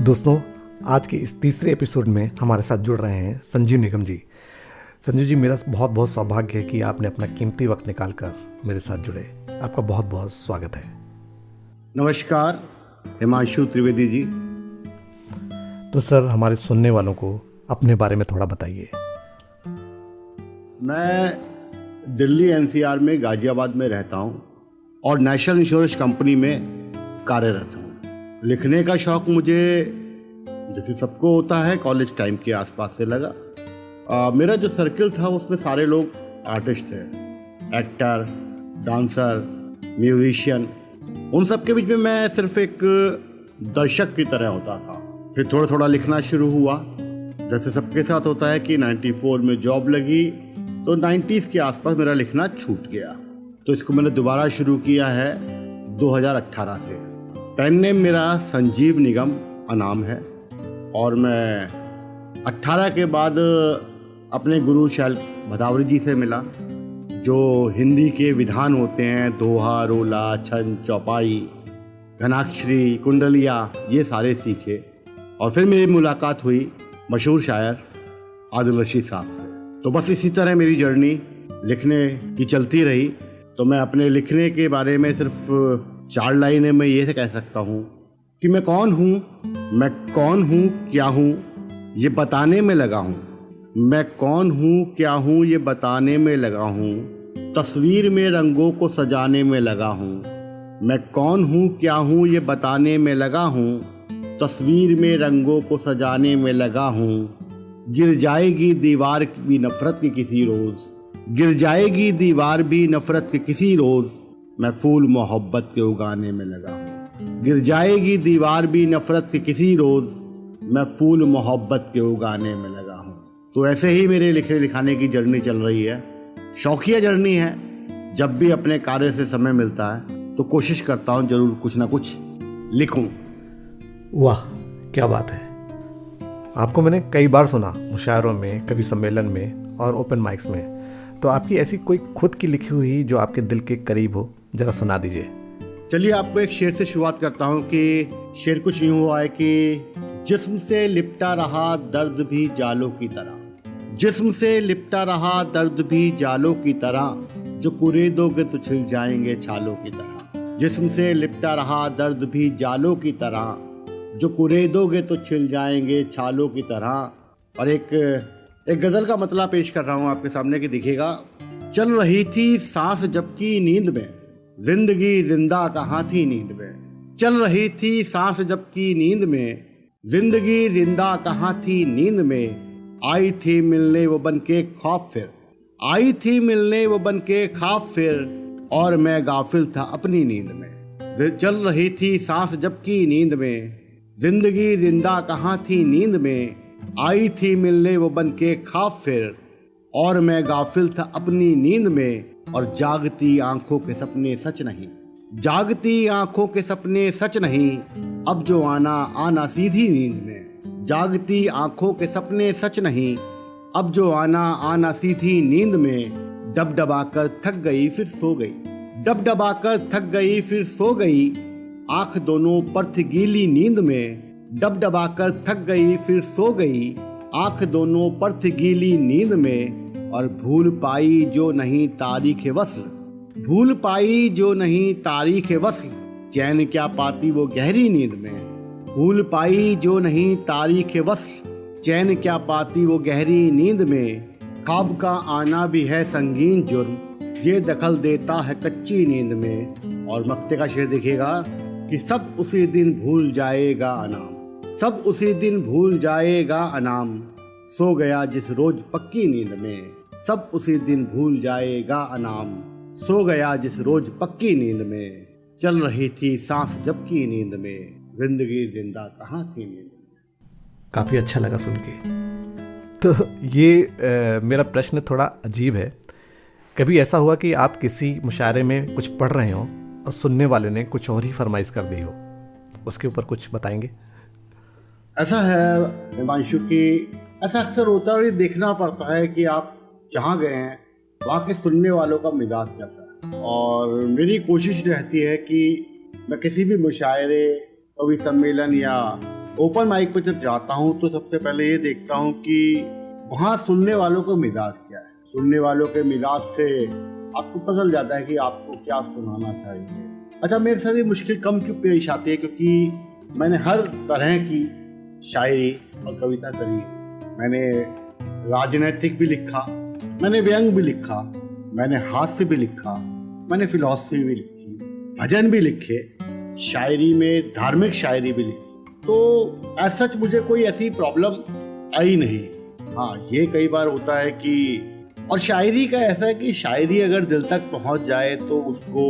दोस्तों, आज के इस तीसरे एपिसोड में हमारे साथ जुड़ रहे हैं संजीव निगम जी। संजीव जी, मेरा बहुत बहुत सौभाग्य है कि आपने अपना कीमती वक्त निकालकर मेरे साथ जुड़े। आपका बहुत बहुत स्वागत है। नमस्कार हिमांशु त्रिवेदी जी। तो सर, हमारे सुनने वालों को अपने बारे में थोड़ा बताइए। मैं दिल्ली एनसीआर में गाजियाबाद में रहता हूँ और नेशनल इंश्योरेंस कंपनी में कार्यरत हूँ। लिखने का शौक़ मुझे जैसे सबको होता है कॉलेज टाइम के आसपास से लगा। मेरा जो सर्किल था उसमें सारे लोग आर्टिस्ट थे, एक्टर, डांसर, म्यूजिशियन। उन सब के बीच में मैं सिर्फ एक दर्शक की तरह होता था। फिर थोड़ा थोड़ा लिखना शुरू हुआ। जैसे सबके साथ होता है कि 94 में जॉब लगी तो 90s के आसपास मेरा लिखना छूट गया, तो इसको मैंने दोबारा शुरू किया है 2018 से। पेन नेम मेरा संजीव निगम अनाम है और मैं 18 के बाद अपने गुरु शैल भदावरी जी से मिला, जो हिंदी के विधान होते हैं दोहा, रोला, छंद, चौपाई, घनाक्षरी, कुंडलिया, ये सारे सीखे। और फिर मेरी मुलाकात हुई मशहूर शायर आदिल रशीद साहब से। तो बस इसी तरह मेरी जर्नी लिखने की चलती रही। तो मैं अपने लिखने के बारे में सिर्फ 4 लाइनें में ये कह सकता हूँ कि मैं कौन हूँ, क्या हूँ, ये बताने में लगा हूँ। मैं कौन हूँ, क्या हूँ, ये बताने में लगा हूँ। तस्वीर में रंगों को सजाने में लगा हूँ। मैं कौन हूँ, क्या हूँ, ये बताने में लगा हूँ। तस्वीर में रंगों को सजाने में लगा हूँ। गिर जाएगी दीवार भी नफरत की किसी रोज़, गिर जाएगी दीवार भी नफरत के किसी रोज़। मैं फूल मोहब्बत के उगाने में लगा हूँ। गिर जाएगी दीवार भी नफरत के किसी रोज़। मैं फूल मोहब्बत के उगाने में लगा हूँ। तो ऐसे ही मेरे लिखने लिखाने की जर्नी चल रही है। शौकिया जर्नी है। जब भी अपने कार्य से समय मिलता है तो कोशिश करता हूँ जरूर कुछ ना कुछ लिखूँ। वाह, क्या बात है। आपको मैंने कई बार सुना, मुशायरों में, कवि सम्मेलन में और ओपन माइक्स में। तो आपकी ऐसी कोई खुद की लिखी हुई जो आपके दिल के करीब हो, जरा सुना दीजिए। चलिए आपको एक शेर से शुरुआत करता हूँ कि शेर कुछ यूँ हुआ है कि जिस्म से लिपटा रहा दर्द भी जालों की तरह, जिस्म से लिपटा रहा दर्द भी जालों की तरह, जो कुरेदोगे तो छिल जाएंगे छालों की तरह। जिस्म से लिपटा रहा दर्द भी जालों की तरह, जो कुरेदोगे तो छिल जाएंगे छालों की तरह। और एक गज़ल का मतलब पेश कर रहा हूँ आपके सामने कि दिखेगा। चल रही थी सांस जबकि नींद में, जिंदगी जिंदा कहाँ थी नींद में। चल रही थी सांस जबकि नींद में, जिंदगी जिंदा कहाँ थी नींद में। आई थी मिलने वो बन के ख्वाब फिर, आई थी मिलने वो बन के ख्वाब फिर, और मैं गाफिल था अपनी नींद में। चल रही थी सांस जबकि नींद में, जिंदगी जिंदा कहाँ थी नींद में। आई थी मिलने वो बन के ख्वाब फिर, और मैं गाफिल था अपनी नींद में। और जागती आंखों के सपने सच नहीं, जागती आंखों के सपने सच नहीं, अब जो आना आना सीधी नींद में। जागती आंखों के सपने सच नहीं, अब जो आना आना सीधी नींद में। डबडबाकर थक गई फिर सो गई, डबडबाकर थक गई फिर सो गई, आंख दोनों पर थी गीली नींद में। डबडबाकर थक गई फिर सो गई, आंख दोनों पर थी गीली नींद में। और भूल पाई जो नहीं तारीख वस्ल, भूल पाई जो नहीं तारीख वस्ल, चैन क्या पाती वो गहरी नींद में। भूल पाई जो नहीं तारीख वस्ल, चैन क्या पाती वो गहरी नींद में। ख्वाब का आना भी है संगीन जुर्म, ये दखल देता है कच्ची नींद में। और मक्ते का शेर दिखेगा कि सब उसी दिन भूल जाएगा अनाम, सब उसी दिन भूल जाएगा अनाम। सो गया जिस रोज पक्की नींद में, सब उसी दिन भूल जाएगा अनाम। सो गया जिस रोज पक्की नींद में, चल रही थी सांस जबकि नींद में, जिंदगी जिंदा कहाँ थी नींद में। काफ़ी अच्छा लगा सुन के। तो ये मेरा प्रश्न थोड़ा अजीब है। कभी ऐसा हुआ कि आप किसी मुशायरे में कुछ पढ़ रहे हो और सुनने वाले ने कुछ और ही फरमाइश कर दी हो, उसके ऊपर कुछ बताएंगे? ऐसा है हिमांशु कि ऐसा अक्सर होता है और ये देखना पड़ता है कि आप जहाँ गए हैं वहाँ के सुनने वालों का मिजाज कैसा है। और मेरी कोशिश रहती है कि मैं किसी भी मुशायरे, कवि सम्मेलन या ओपन माइक पे जब जाता हूँ तो सबसे पहले ये देखता हूँ कि वहाँ सुनने वालों का मिजाज क्या है। सुनने वालों के मिजाज से आपको पता चल जाता है कि आपको क्या सुनाना चाहिए। अच्छा, मेरे साथ ये मुश्किल कम क्यों पेश आती है, क्योंकि मैंने हर तरह की शायरी और कविता करी है। मैंने राजनैतिक भी लिखा, मैंने व्यंग भी लिखा, मैंने हास्य भी लिखा, मैंने फिलॉसफी भी लिखी, भजन भी लिखे, शायरी में धार्मिक शायरी भी लिखी। तो एज सच मुझे कोई ऐसी प्रॉब्लम आई नहीं। हाँ, ये कई बार होता है कि, और शायरी का ऐसा है कि शायरी अगर दिल तक पहुंच जाए तो उसको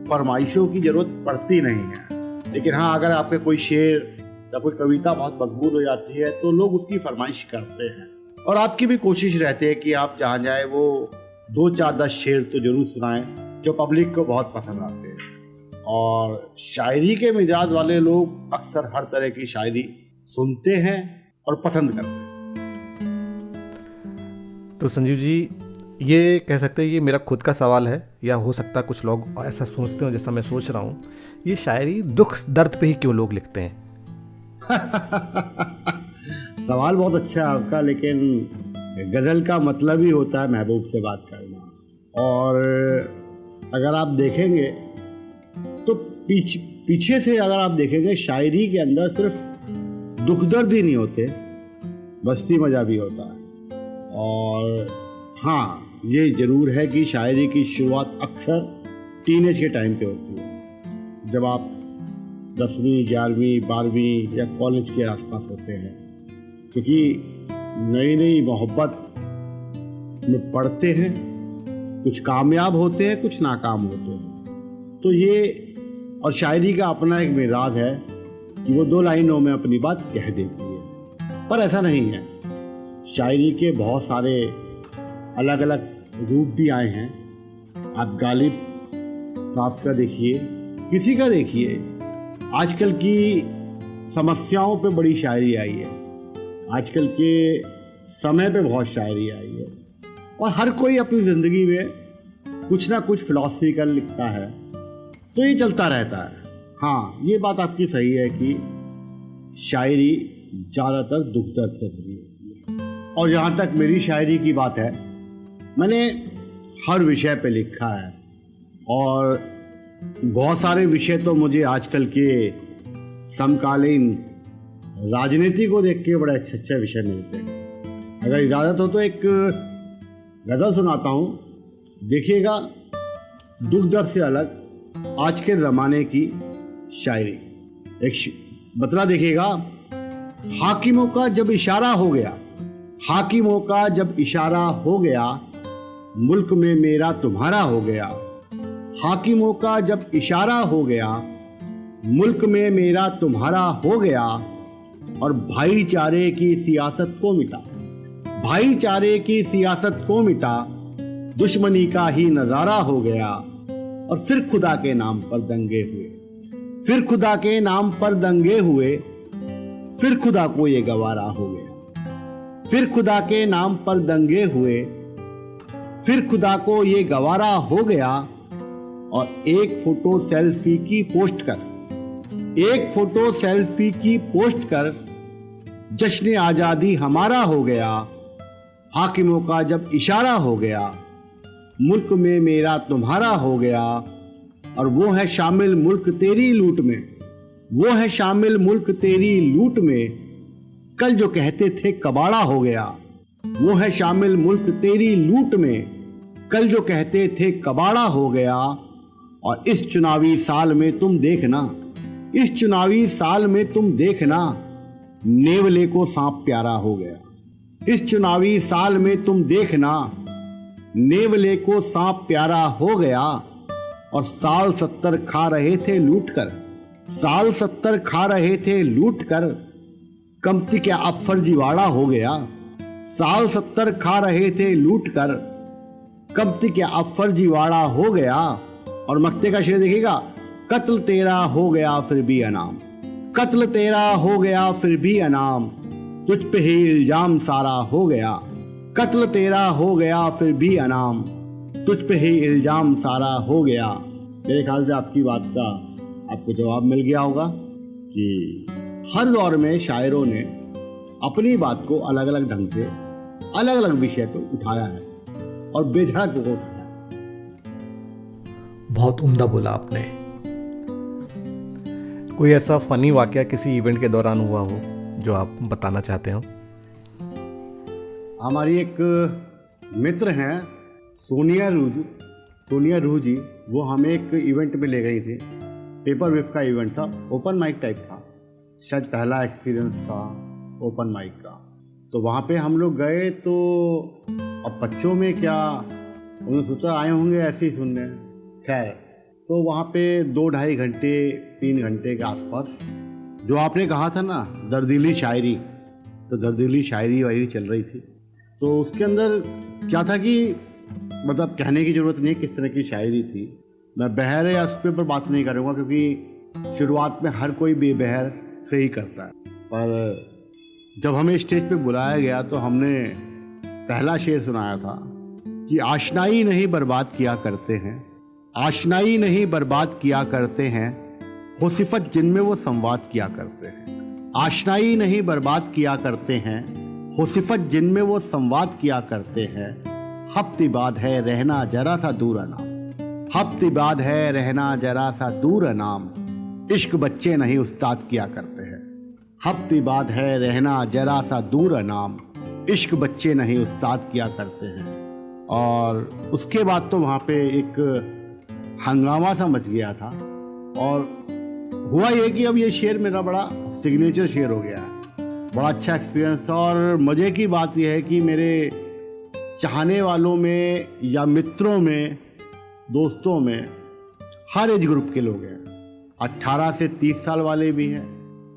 फरमाइशों की जरूरत पड़ती नहीं है। लेकिन हाँ, अगर आपके कोई शेर या कोई कविता बहुत मकबूल हो जाती है तो लोग उसकी फरमाइश करते हैं, और आपकी भी कोशिश रहती है कि आप जहाँ जाए वो 2, 4, 10 शेर तो जरूर सुनाएं जो पब्लिक को बहुत पसंद आते हैं। और शायरी के मिजाज वाले लोग अक्सर हर तरह की शायरी सुनते हैं और पसंद करते हैं। तो संजीव जी, ये कह सकते हैं ये मेरा खुद का सवाल है, या हो सकता है कुछ लोग ऐसा सोचते हो जैसा मैं सोच रहा हूँ, ये शायरी दुख दर्द पे ही क्यों लोग लिखते हैं? सवाल बहुत अच्छा है आपका, लेकिन गज़ल का मतलब ही होता है महबूब से बात करना। और अगर आप देखेंगे तो पीछे से अगर आप देखेंगे, शायरी के अंदर सिर्फ दुख दर्द ही नहीं होते, मस्ती मजा भी होता है। और हाँ, ये ज़रूर है कि शायरी की शुरुआत अक्सर टीनेज के टाइम पे होती है, जब आप 10वीं, 11वीं, 12वीं या कॉलेज के आसपास होते हैं, क्योंकि नई नई मोहब्बत में पढ़ते हैं, कुछ कामयाब होते हैं, कुछ नाकाम होते हैं। तो ये, और शायरी का अपना एक मिजाज है कि वो 2 लाइनों में अपनी बात कह देती है। पर ऐसा नहीं है, शायरी के बहुत सारे अलग अलग रूप भी आए हैं। आप गालिब साहब का देखिए, किसी का देखिए, आजकल की समस्याओं पे बड़ी शायरी आई है, आजकल के समय पे बहुत शायरी आई है, और हर कोई अपनी ज़िंदगी में कुछ ना कुछ फिलॉसफिकल लिखता है, तो ये चलता रहता है। हाँ, ये बात आपकी सही है कि शायरी ज़्यादातर दुख दर्द से भरी होती है। और जहाँ तक मेरी शायरी की बात है, मैंने हर विषय पे लिखा है, और बहुत सारे विषय तो मुझे आजकल के समकालीन राजनीति को देख के बड़े अच्छे अच्छे विषय मिलते हैं। अगर इजाज़त हो तो एक गज़ल सुनाता हूँ, देखिएगा, दुख दर्द से अलग आज के ज़माने की शायरी। एक बतला देखिएगा, हाकिमों का जब इशारा हो गया, हाकिमों का जब इशारा हो गया, मुल्क में मेरा तुम्हारा हो गया। हाकिमों का जब इशारा हो गया, मुल्क में मेरा तुम्हारा हो गया, और भाईचारे की सियासत को मिटा, भाईचारे की सियासत को मिटा, दुश्मनी का ही नजारा हो गया, और फिर खुदा के नाम पर दंगे हुए, फिर खुदा के नाम पर दंगे हुए, फिर खुदा को ये गवारा हो गया, फिर खुदा के नाम पर दंगे हुए, फिर खुदा को ये गवारा हो गया, और एक फोटो सेल्फी की पोस्ट कर, एक फोटो सेल्फी की पोस्ट कर, जश्न आजादी हमारा हो गया। हाकिमों का जब इशारा हो गया, मुल्क में मेरा तुम्हारा हो गया, और वो है शामिल मुल्क तेरी लूट में, वो है शामिल मुल्क तेरी लूट में, कल जो कहते थे कबाड़ा हो गया। वो है शामिल मुल्क तेरी लूट में, कल जो कहते थे कबाड़ा हो गया, और इस चुनावी साल में तुम देखना, इस चुनावी साल में तुम देखना, नेवले को सांप प्यारा हो गया। इस चुनावी साल में तुम देखना, नेवले को सांप प्यारा हो गया, और साल 70 खा रहे थे लूट कर, साल 70 खा रहे थे लूट कर, कमती क्या अब फर्जीवाड़ा हो गया। साल 70 खा रहे थे लूट कर, कमती क्या अब फर्जीवाड़ा हो गया, और मक्ते का शेर देखिएगा, कत्ल तेरा हो गया फिर भी अनाम, कत्ल तेरा हो गया फिर भी अनाम, तुझ पे ही इल्जाम सारा हो गया, कत्ल तेरा हो गया फिर भी अनाम, तुझ पे ही इल्जाम सारा हो गया। मेरे ख्याल से आपकी बात का आपको जवाब मिल गया होगा कि हर दौर में शायरों ने अपनी बात को अलग अलग ढंग से अलग अलग विषय पर उठाया है और बेधड़क को उठाया है। बहुत उम्दा बोला आपने। कोई ऐसा फनी वाकया किसी इवेंट के दौरान हुआ हो जो आप बताना चाहते हो? हमारी एक मित्र हैं सोनिया रूह जी, वो हमें एक इवेंट में ले गई थी। पेपर वेफ का इवेंट था, ओपन माइक टाइप था, शायद पहला एक्सपीरियंस था ओपन माइक का। तो वहाँ पे हम लोग गए, तो अब बच्चों में क्या, उन्होंने सोचा आए होंगे ऐसे ही सुनने। खैर, तो वहाँ पे 2-2.5 घंटे 3 घंटे के आसपास जो आपने कहा था ना दर्दीली शायरी, तो दर्दीली शायरी वायरी चल रही थी। तो उसके अंदर क्या था कि मतलब कहने की ज़रूरत नहीं किस तरह की शायरी थी। मैं बहर या उस पर बात नहीं करूँगा, क्योंकि शुरुआत में हर कोई बेबहर से ही करता है। पर जब हमें स्टेज पे बुलाया गया तो हमने पहला शेर सुनाया था कि आशनाई नहीं बर्बाद किया करते हैं, आशनाई नहीं बर्बाद किया करते हैं, हो सिफत जिनमें वो संवाद किया करते हैं। आशनाई नहीं बर्बाद किया करते हैं, हो सिफत जिनमें वो संवाद किया करते हैं। हफ्ते बाद है रहना जरा सा दूर नाम, हफ्ते बाद है रहना जरा सा दूर नाम, इश्क बच्चे नहीं उस्ताद किया करते हैं। हफ्ते बाद है रहना जरा सा दूर नाम, इश्क बच्चे नहीं उस्ताद किया करते हैं। और उसके बाद तो वहाँ पे एक हंगामा सा मच गया था। और हुआ ये कि अब ये शेर मेरा बड़ा सिग्नेचर शेर हो गया है। बड़ा अच्छा एक्सपीरियंस था। और मज़े की बात यह है कि मेरे चाहने वालों में या मित्रों में, दोस्तों में हर एज ग्रुप के लोग हैं। 18 से 30 साल वाले भी हैं,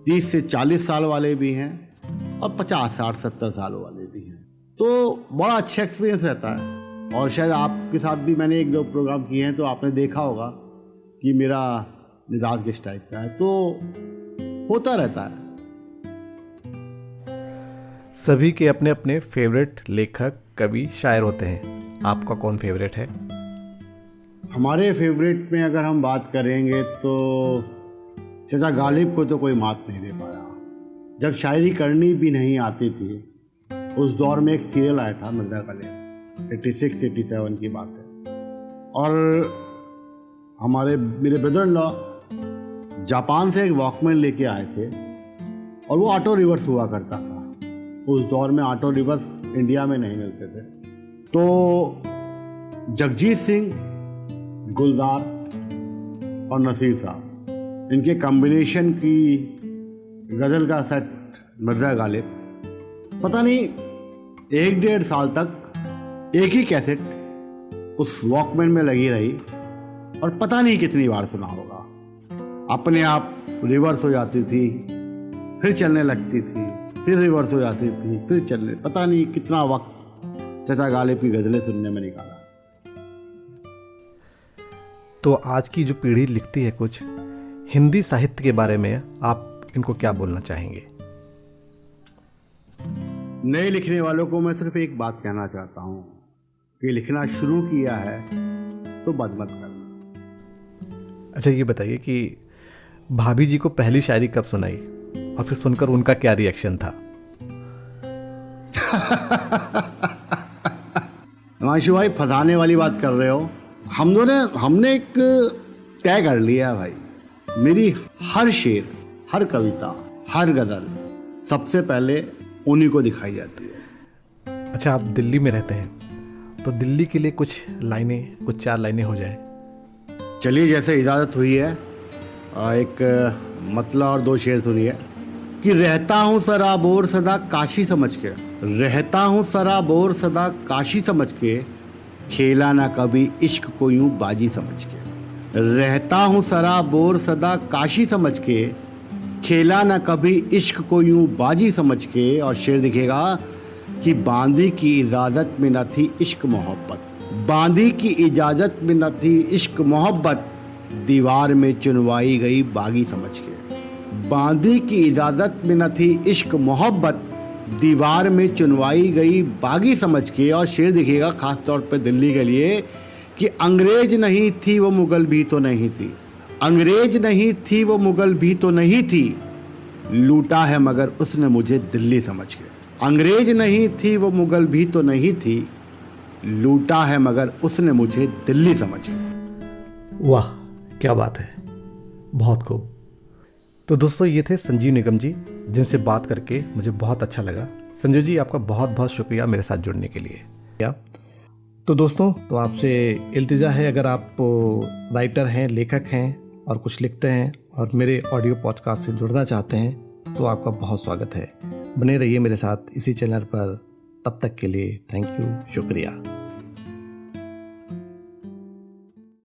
30 से 40 साल वाले भी हैं, और 50, 60, 70 साल वाले भी हैं। तो बड़ा अच्छा एक्सपीरियंस रहता है। और शायद आपके साथ भी मैंने 1-2 प्रोग्राम किए हैं, तो आपने देखा होगा कि मेरा मिजाज किस टाइप का है। तो होता रहता है। सभी के अपने अपने फेवरेट लेखक, कवि, शायर होते हैं। आपका कौन फेवरेट है? हमारे फेवरेट में अगर हम बात करेंगे तो चाचा गालिब को तो कोई मात नहीं दे पाया। जब शायरी करनी भी नहीं आती थी, उस दौर में एक सीरियल आया था मिर्ज़ा गालिब, 86-87 की बात है। और मेरे ब्रदर इन लॉ जापान से एक वॉकमैन लेके आए थे, और वो ऑटो रिवर्स हुआ करता था। उस दौर में ऑटो रिवर्स इंडिया में नहीं मिलते थे। तो जगजीत सिंह, गुलजार और नसीर साहब, इनके कॉम्बिनेशन की गज़ल का सेट मिर्ज़ा गालिब, पता नहीं 1-1.5 साल तक एक ही कैसेट उस वॉकमैन में लगी रही, और पता नहीं कितनी बार सुना होगा। अपने आप रिवर्स हो जाती थी, फिर चलने लगती थी, फिर रिवर्स हो जाती थी, फिर चलने, पता नहीं कितना वक्त चाचा गालिब की गज़लें सुनने में निकाला। तो आज की जो पीढ़ी लिखती है कुछ हिंदी साहित्य के बारे में, आप इनको क्या बोलना चाहेंगे? नए लिखने वालों को मैं सिर्फ एक बात कहना चाहता हूँ कि लिखना शुरू किया है तो बंद मत करना। अच्छा, ये बताइए कि भाभी जी को पहली शायरी कब सुनाई, और फिर सुनकर उनका क्या रिएक्शन था? हिमांशु भाई, फंसाने वाली बात कर रहे हो। हमने एक तय कर लिया है भाई, मेरी हर शेर, हर कविता, हर गज़ल सबसे पहले उन्हीं को दिखाई जाती है। अच्छा, आप दिल्ली में रहते हैं, तो दिल्ली के लिए कुछ 4 लाइनें हो जाएं। चलिए, जैसे इजाज़त हुई है, एक मतलब और 2 शेर सुनिए कि रहता हूँ सराबोर सदा काशी समझ के, रहता हूँ सराबोर सदा काशी समझ के, खेला ना कभी इश्क को यूं बाजी समझ के। रहता हूँ सराबोर सदा काशी समझ के, खेला ना कभी इश्क को यूं बाजी समझ के। और शेर दिखेगा कि बांदी की इजाज़त में न थी इश्क मोहब्बत, बांदी की इजाज़त में न थी इश्क मोहब्बत, दीवार में चुनवाई गई बागी समझ के। बांदी की इजाज़त में न थी इश्क मोहब्बत, दीवार में चुनवाई गई बागी समझ के। और शेर दिखेगा ख़ास तौर पे दिल्ली के लिए कि अंग्रेज नहीं थी वो मुग़ल भी तो नहीं थी, अंग्रेज नहीं थी वो मुग़ल भी तो नहीं थी, लूटा है मगर उसने मुझे दिल्ली समझ के। अंग्रेज नहीं थी वो, मुगल भी तो नहीं थी, लूटा है मगर उसने मुझे दिल्ली समझ के। वाह, क्या बात है, बहुत खूब। तो दोस्तों, ये थे संजीव निगम जी, जिनसे बात करके मुझे बहुत अच्छा लगा। संजीव जी, आपका बहुत बहुत शुक्रिया मेरे साथ जुड़ने के लिए। तो दोस्तों, तो आपसे इल्तिजा है, अगर आप राइटर हैं, लेखक हैं और कुछ लिखते हैं और मेरे ऑडियो पॉडकास्ट से जुड़ना चाहते हैं, तो आपका बहुत स्वागत है। बने रहिए मेरे साथ इसी चैनल पर। तब तक के लिए थैंक यू, शुक्रिया।